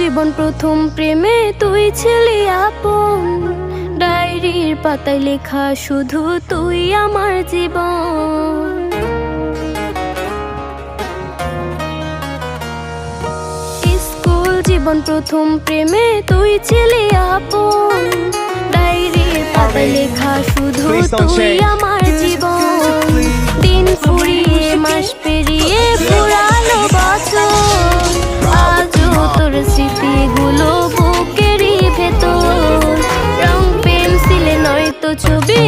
জীবন প্রথম প্রেমে তুই ছিলি আপন, ডায়েরির পাতায় লেখা শুধু তুই আমার জীবন। স্কুল জীবন প্রথম প্রেমে তুই ছিলি আপন, ডায়েরির পাতায় লেখা শুধু তুই আমার জীবন। দিন ফুরিয়ে মাস পেরিয়ে ফুরালো বছর, আজও তোর স্মৃতিগুলো বুকেরই ভেতর। রং পেন্সিলে নয়তো ছবি